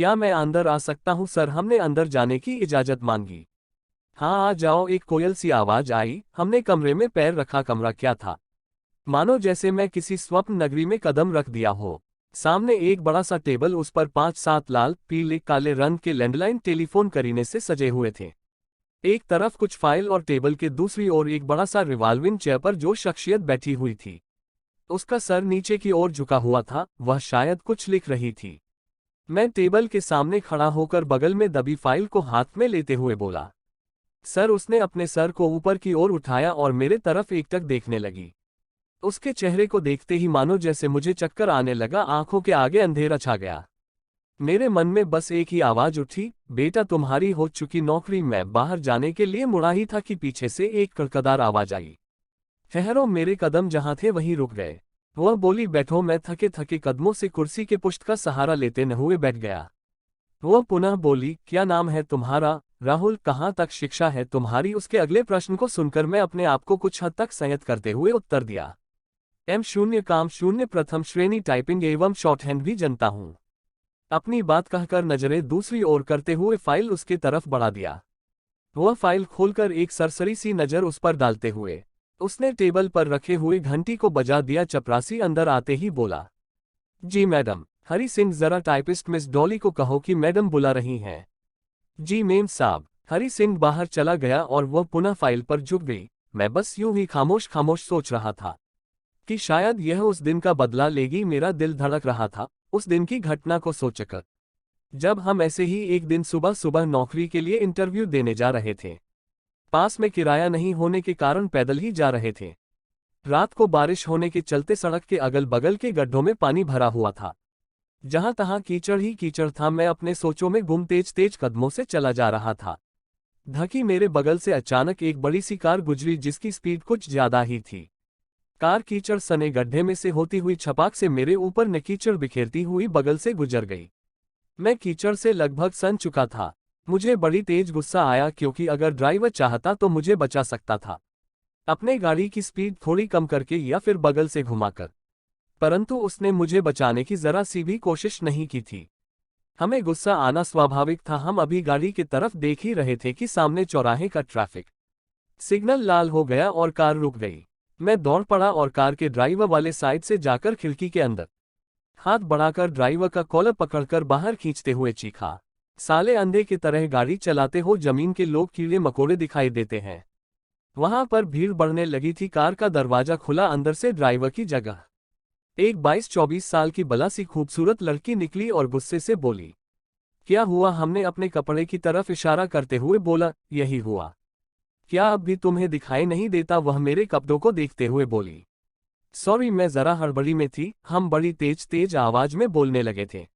क्या मैं अंदर आ सकता हूँ सर? हमने अंदर जाने की इजाजत मांगी। हाँ आ जाओ, एक कोयल सी आवाज आई। हमने कमरे में पैर रखा। कमरा क्या था, मानो जैसे मैं किसी स्वप्न नगरी में कदम रख दिया हो। सामने एक बड़ा सा टेबल, उस पर 5-7 लाल पीले काले रंग के लैंडलाइन टेलीफोन करीने से सजे हुए थे। एक तरफ कुछ फाइल और टेबल के दूसरी ओर एक बड़ा सा रिवॉल्विंग चेयर पर जो शख्सियत बैठी हुई थी। उसका सर नीचे की ओर झुका हुआ था, वह शायद कुछ लिख रही थी। मैं टेबल के सामने खड़ा होकर बगल में दबी फाइल को हाथ में लेते हुए बोला, सर। उसने अपने सर को ऊपर की ओर उठाया और मेरे तरफ एकटक देखने लगी। उसके चेहरे को देखते ही मानो जैसे मुझे चक्कर आने लगा, आंखों के आगे अंधेरा छा गया। मेरे मन में बस एक ही आवाज उठी, बेटा तुम्हारी हो चुकी नौकरी। मैं बाहर जाने के लिए मुड़ा ही था कि पीछे से एक कड़कदार आवाज आई। ठहरो। मेरे कदम जहां थे वहीं रुक गए। वह बोली, बैठो। मैं थके थके कदमों से कुर्सी के पुष्ट का सहारा लेते न हुए बैठ गया। वह पुनः बोली, क्या नाम है तुम्हारा? राहुल। कहाँ तक शिक्षा है तुम्हारी? उसके अगले प्रश्न को सुनकर मैं अपने आप को कुछ हद तक संयत करते हुए उत्तर दिया, M0 काम 0 प्रथम श्रेणी टाइपिंग एवं शॉर्टहैंड भी जानता हूँ। अपनी बात कहकर नजरें दूसरी ओर करते हुए फाइल उसके तरफ बढ़ा दिया। वह फाइल खोलकर एक सरसरी सी नजर उस पर डालते हुए उसने टेबल पर रखे हुए घंटी को बजा दिया। चपरासी अंदर आते ही बोला, जी मैडम। हरी सिंह, जरा टाइपिस्ट मिस डॉली को कहो कि मैडम बुला रही हैं। जी मेम साहब। हरी सिंह बाहर चला गया और वह पुनः फाइल पर झुक गई। मैं बस यूं ही खामोश खामोश सोच रहा था कि शायद यह उस दिन का बदला लेगी। मेरा दिल धड़क रहा था उस दिन की घटना को सोचकर, जब हम ऐसे ही एक दिन सुबह सुबह नौकरी के लिए इंटरव्यू देने जा रहे थे। पास में किराया नहीं होने के कारण पैदल ही जा रहे थे। रात को बारिश होने के चलते सड़क के अगल बगल के गड्ढों में पानी भरा हुआ था। जहां तहां कीचड़ ही कीचड़ था। मैं अपने सोचों में गुम तेज तेज कदमों से चला जा रहा था। धकी मेरे बगल से अचानक एक बड़ी सी कार गुजरी जिसकी स्पीड कुछ ज्यादा ही थी। कार कीचड़ सने गड्ढे में से होती हुई छपाक से मेरे ऊपर न कीचड़ बिखेरती हुई बगल से गुजर गई। मैं कीचड़ से लगभग सन चुका था। मुझे बड़ी तेज गुस्सा आया, क्योंकि अगर ड्राइवर चाहता तो मुझे बचा सकता था, अपने गाड़ी की स्पीड थोड़ी कम करके या फिर बगल से घुमाकर। परंतु उसने मुझे बचाने की जरा सी भी कोशिश नहीं की थी। हमें गुस्सा आना स्वाभाविक था। हम अभी गाड़ी की तरफ देख ही रहे थे कि सामने चौराहे का ट्रैफिक सिग्नल लाल हो गया और कार रुक गई। मैं दौड़ पड़ा और कार के ड्राइवर वाले साइड से जाकर खिड़की के अंदर हाथ बढ़ाकर ड्राइवर का कॉलर पकड़कर बाहर खींचते हुए चीखा, साले अंधे की तरह गाड़ी चलाते हो। जमीन के लोग कीड़े मकोड़े दिखाई देते हैं। वहां पर भीड़ बढ़ने लगी थी। कार का दरवाजा खुला, अंदर से ड्राइवर की जगह एक 22-24 साल की बला सी खूबसूरत लड़की निकली और गुस्से से बोली, क्या हुआ? हमने अपने कपड़े की तरफ इशारा करते हुए बोला, यही हुआ। क्या अब भी तुम्हें दिखाई नहीं देता? वह मेरे कपड़ों को देखते हुए बोली, सॉरी मैं जरा हड़बड़ी में थी। हम बड़ी तेज तेज आवाज में बोलने लगे थे।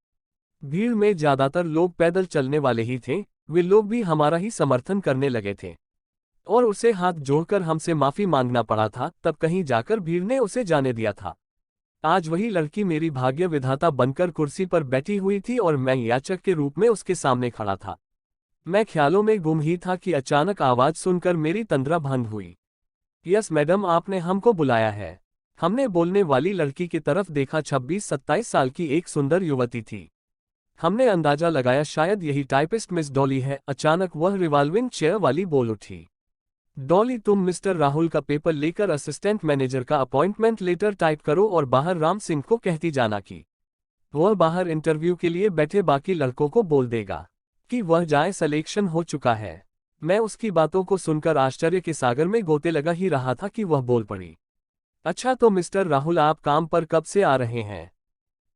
भीड़ में ज्यादातर लोग पैदल चलने वाले ही थे। वे लोग भी हमारा ही समर्थन करने लगे थे और उसे हाथ जोड़कर हमसे माफी मांगना पड़ा था। तब कहीं जाकर भीड़ ने उसे जाने दिया था। आज वही लड़की मेरी भाग्य विधाता बनकर कुर्सी पर बैठी हुई थी और मैं याचक के रूप में उसके सामने खड़ा था। मैं ख्यालों में गुम ही था कि अचानक आवाज सुनकर मेरी तंद्रा भंग हुई। यस मैडम, आपने हमको बुलाया है। हमने बोलने वाली लड़की की तरफ देखा। 26-27 साल की एक सुंदर युवती थी। हमने अंदाजा लगाया शायद यही टाइपिस्ट मिस डॉली है। अचानक वह रिवॉल्विंग चेयर वाली बोल उठी, डॉली तुम मिस्टर राहुल का पेपर लेकर असिस्टेंट मैनेजर का अपॉइंटमेंट लेटर टाइप करो और बाहर राम सिंह को कहती जाना कि वह बाहर इंटरव्यू के लिए बैठे बाकी लड़कों को बोल देगा कि वह जाए, सिलेक्शन हो चुका है। मैं उसकी बातों को सुनकर आश्चर्य के सागर में गोते लगा ही रहा था कि वह बोल पड़ी, अच्छा तो मिस्टर राहुल आप काम पर कब से आ रहे हैं?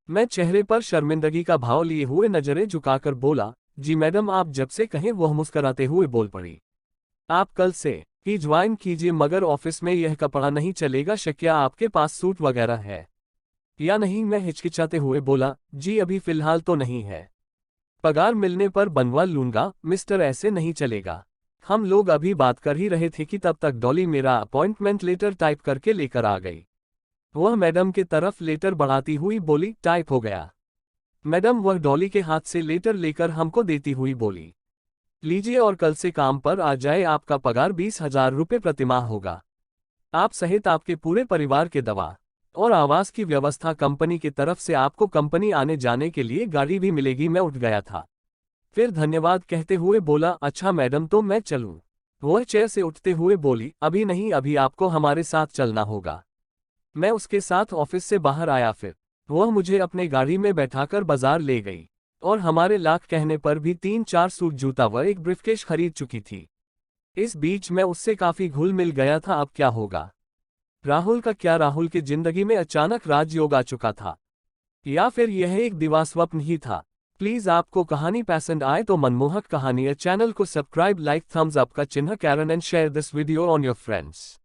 मैं चेहरे पर शर्मिंदगी का भाव लिए हुए नजरें झुकाकर बोला, जी मैडम आप जब से कहें। वह मुस्कुराते हुए बोल पड़ी, आप कल से ही ज्वाइन कीजिए, मगर ऑफिस में यह कपड़ा नहीं चलेगा। क्या आपके पास सूट वगैरह है या नहीं? मैं हिचकिचाते हुए बोला, जी अभी फिलहाल तो नहीं है, पगार मिलने पर बनवा लूंगा। मिस्टर ऐसे नहीं चलेगा। हम लोग अभी बात कर ही रहे थे कि तब तक डॉली मेरा अपॉइंटमेंट लेटर टाइप करके लेकर आ गई। वह मैडम के तरफ लेटर बढ़ाती हुई बोली, टाइप हो गया मैडम। वह डॉली के हाथ से लेटर लेकर हमको देती हुई बोली, लीजिए और कल से काम पर आ जाए। आपका पगार 20,000 रुपये प्रतिमाह होगा। आप सहित आपके पूरे परिवार के दवा और आवास की व्यवस्था कंपनी की तरफ से आपको कंपनी आने जाने के लिए गाड़ी भी मिलेगी। मैं उठ गया था। फिर धन्यवाद कहते हुए बोला, अच्छा मैडम तो मैं चलूं? वह चेयर से उठते हुए बोली, अभी नहीं, अभी आपको हमारे साथ चलना होगा। मैं उसके साथ ऑफिस से बाहर आया। फिर वह मुझे अपने गाड़ी में बैठाकर बाजार ले गई और हमारे लाख कहने पर भी 3-4 सूट जूता व एक ब्रीफकेस खरीद चुकी थी। इस बीच मैं उससे काफी घुल मिल गया था। अब क्या होगा? राहुल का क्या? राहुल की जिंदगी में अचानक राजयोग आ चुका था, या फिर यह एक दिवास्वप्न ही था? प्लीज आपको कहानी पसंद आए तो मनमोहक कहानी चैनल को सब्सक्राइब, लाइक, थम्स अप का चिन्ह कैरन and share this video on your friends.